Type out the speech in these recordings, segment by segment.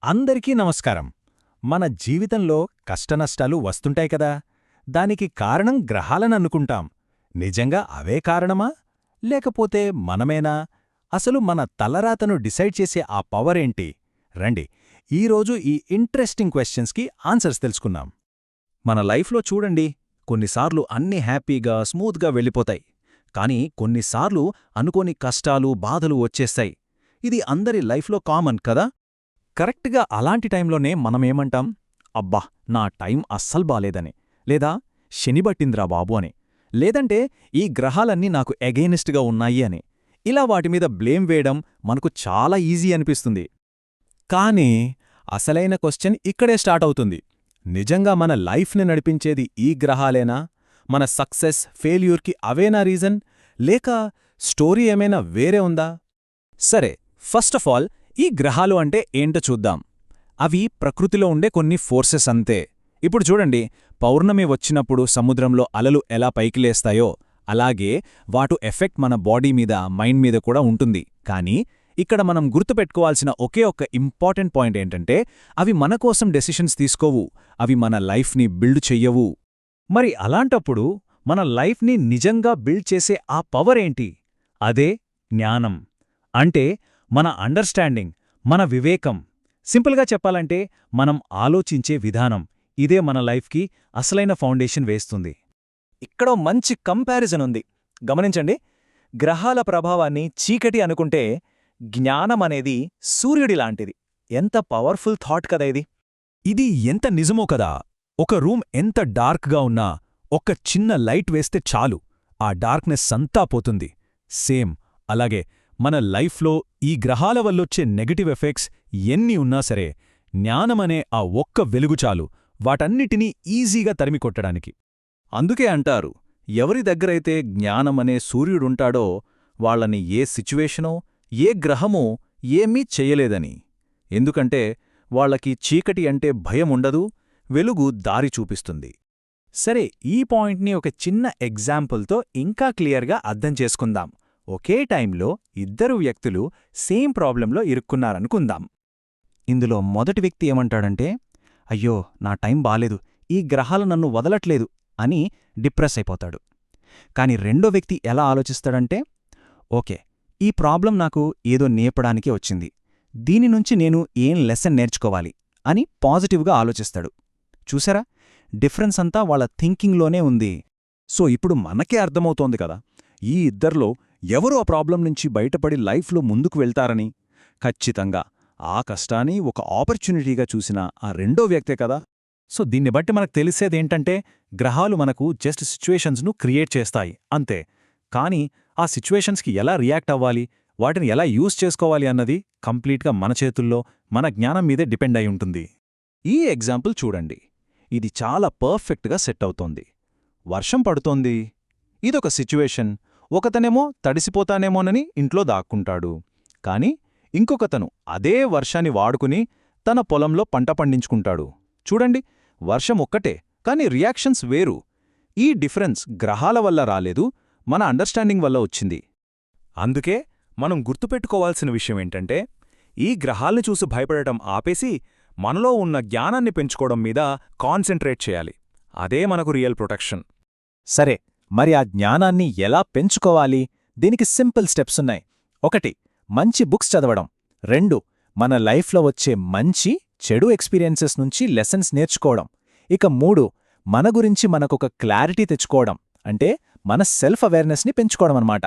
అందరికీ నమస్కారం. మన జీవితంలో కష్టనష్టాలు వస్తుంటాయి కదా, దానికి కారణం గ్రహాలననుకుంటాం. నిజంగా అవే కారణమా, లేకపోతే మనమేనా? అసలు మన తలరాతను డిసైడ్ చేసే ఆ పవరేంటి? రండి, ఈరోజు ఈ ఇంట్రెస్టింగ్ క్వశ్చన్స్కి ఆన్సర్స్ తెలుసుకుందాం. మన లైఫ్లో చూడండి, కొన్నిసార్లు అన్నీ హ్యాపీగా స్మూత్గా వెళ్ళిపోతాయి. కానీ కొన్నిసార్లు అనుకోని కష్టాలు బాధలు వచ్చేస్తాయి. ఇది అందరి లైఫ్లో కామన్ కదా. కరెక్ట్గా అలాంటి టైంలోనే మనమేమంటాం, అబ్బా నా టైం అస్సలు బాలేదని, లేదా శనిబట్టింద్రా బాబు అని, లేదంటే ఈ గ్రహాలన్నీ నాకు ఎగెయినిస్ట్గా ఉన్నాయి అని. ఇలా వాటిమీద బ్లేమ్ వేయడం మనకు చాలా ఈజీ అనిపిస్తుంది. కానీ అసలైన క్వశ్చన్ ఇక్కడే స్టార్ట్ అవుతుంది. నిజంగా మన లైఫ్ని నడిపించేది ఈ గ్రహాలేనా? మన సక్సెస్ ఫెయిల్యూర్కి అవేనా రీజన్, లేక స్టోరీ ఏమైనా వేరే ఉందా? సరే, ఫస్ట్ ఆఫ్ ఆల్ ఈ గ్రహాలు అంటే ఏంటో చూద్దాం. అవి ప్రకృతిలో ఉండే కొన్ని ఫోర్సెస్ అంతే. ఇప్పుడు చూడండి, పౌర్ణమి వచ్చినప్పుడు సముద్రంలో అలలు ఎలా పైకి లేస్తాయో అలాగే వాటు ఎఫెక్ట్ మన బాడీ మీద మైండ్ మీద కూడా ఉంటుంది. కానీ ఇక్కడ మనం గుర్తుపెట్టుకోవాల్సిన ఒకే ఒక్క ఇంపార్టెంట్ పాయింట్ ఏంటంటే, అవి మన కోసం డెసిషన్స్ తీసుకోవు, అవి మన లైఫ్ని బిల్డ్ చెయ్యవు. మరి అలాంటప్పుడు మన లైఫ్ని నిజంగా బిల్డ్ చేసే ఆ పవర్ ఏంటి? అదే జ్ఞానం. అంటే మన అండర్స్టాండింగ్, మన వివేకం. సింపుల్గా చెప్పాలంటే మనం ఆలోచించే విధానం. ఇదే మన లైఫ్కి అసలైన ఫౌండేషన్ వేస్తుంది. ఇక్కడో మంచి కంపారిజన్ ఉంది, గమనించండి. గ్రహాల ప్రభావాన్ని చీకటి అనుకుంటే, జ్ఞానమనేది సూర్యుడిలాంటిది. ఎంత పవర్ఫుల్ థాట్ కదా ఇది. ఇది ఎంత నిజమో కదా. ఒక రూమ్ ఎంత డార్క్గా ఉన్నా ఒక్క చిన్న లైట్ వేస్తే చాలు, ఆ డార్క్నెస్ అంతా పోతుంది. సేమ్ అలాగే మన లైఫ్లో ఈ గ్రహాల వల్లొచ్చే నెగటివ్ ఎఫెక్ట్స్ ఎన్ని ఉన్నా సరే, జ్ఞానమనే ఆ ఒక్క వెలుగు చాలు వాటన్నిటినీ ఈజీగా తరిమికొట్టడానికి. అందుకే అంటారు, ఎవరి దగ్గరైతే జ్ఞానమనే సూర్యుడుంటాడో వాళ్ళని ఏ సిచ్యువేషనో ఏ గ్రహమో ఏమీ చెయ్యలేదని. ఎందుకంటే వాళ్ళకి చీకటి అంటే భయముండదు, వెలుగు దారి చూపిస్తుంది. సరే, ఈ పాయింట్ని ఒక చిన్న ఎగ్జాంపుల్తో ఇంకా క్లియర్గా అర్థం చేసుకుందాం. ఒకే టైంలో ఇద్దరు వ్యక్తులు సేమ్ ప్రాబ్లంలో ఇరుక్కున్నారనుకుందాం. ఇందులో మొదటి వ్యక్తి ఏమంటాడంటే, అయ్యో నా టైం బాలేదు, ఈ గ్రహాలు నన్ను వదలట్లేదు అని డిప్రెస్ అయిపోతాడు. కాని రెండో వ్యక్తి ఎలా ఆలోచిస్తాడంటే, ఓకే, ఈ ప్రాబ్లం నాకు ఏదో నేర్పడానికే వచ్చింది, దీని నుంచి నేను ఏం లెసన్ నేర్చుకోవాలి అని పాజిటివ్గా ఆలోచిస్తాడు. చూసారా, డిఫరెన్స్ అంతా వాళ్ళ థింకింగ్లోనే ఉంది. సో ఇప్పుడు మనకే అర్థమవుతోంది కదా, ఈ ఇద్దర్లో ఎవరు ఆ ప్రాబ్లం నుంచి బయటపడి లైఫ్లో ముందుకు వెళ్తారని. ఖచ్చితంగా ఆ కష్టాన్ని ఒక ఆపర్చునిటీగా చూసిన ఆ రెండో వ్యక్తే కదా. సో దీన్ని బట్టి మనకు తెలిసేదేంటంటే, గ్రహాలు మనకు జస్ట్ సిచ్యువేషన్స్ను క్రియేట్ చేస్తాయి అంతే. కానీ ఆ సిచ్యువేషన్స్కి ఎలా రియాక్ట్ అవ్వాలి, వాటిని ఎలా యూజ్ చేసుకోవాలి అన్నది కంప్లీట్గా మన చేతుల్లో, మన జ్ఞానం మీదే డిపెండ్ అయి ఉంటుంది. ఈ ఎగ్జాంపుల్ చూడండి, ఇది చాలా పర్ఫెక్ట్గా సెట్ అవుతోంది. వర్షం పడుతోంది, ఇదొక సిచ్యువేషన్. ఒకతనేమో తడిసిపోతానేమోనని ఇంట్లో దాక్కుంటాడు. కాని ఇంకొకతను అదే వర్షాన్ని వాడుకుని తన పొలంలో పంట పండించుకుంటాడు. చూడండి, వర్షం ఒక్కటే, కాని రియాక్షన్స్ వేరు. ఈ డిఫరెన్స్ గ్రహాల వల్ల రాలేదు, మన అండర్స్టాండింగ్ వల్ల వచ్చింది. అందుకే మనం గుర్తుపెట్టుకోవాల్సిన విషయమేంటంటే, ఈ గ్రహాల్ని చూసి భయపడటం ఆపేసి మనలో ఉన్న జ్ఞానాన్ని పెంచుకోవడం మీద కాన్సంట్రేట్ చేయాలి. అదే మనకు రియల్ ప్రొటెక్షన్. సరే, మరి ఆ జ్ఞానాన్ని ఎలా పెంచుకోవాలి? దీనికి సింపుల్ స్టెప్సున్నాయి. 1. మంచి బుక్స్ చదవడం. 2. మన లైఫ్లో వచ్చే మంచి చెడు ఎక్స్పీరియన్సెస్ నుంచి లెసన్స్ నేర్చుకోవడం. ఇక 3. మన గురించి మనకొక క్లారిటీ తెచ్చుకోవడం, అంటే మన సెల్ఫ్ అవేర్నెస్ని పెంచుకోవడం అన్నమాట.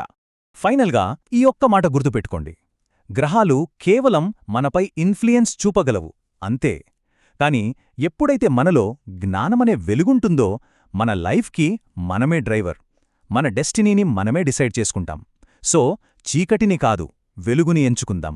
ఫైనల్గా ఈ ఒక్క మాట గుర్తుపెట్టుకోండి, గ్రహాలు కేవలం మనపై ఇన్ఫ్లుయెన్స్ చూపగలవు అంతే. కాని ఎప్పుడైతే మనలో జ్ఞానమనే వెలుగుంటుందో, మన లైఫ్కి మనమే డ్రైవర్, మన డెస్టినీని మనమే డిసైడ్ చేసుకుంటాం. సో చీకటిని కాదు, వెలుగుని ఎంచుకుందాం.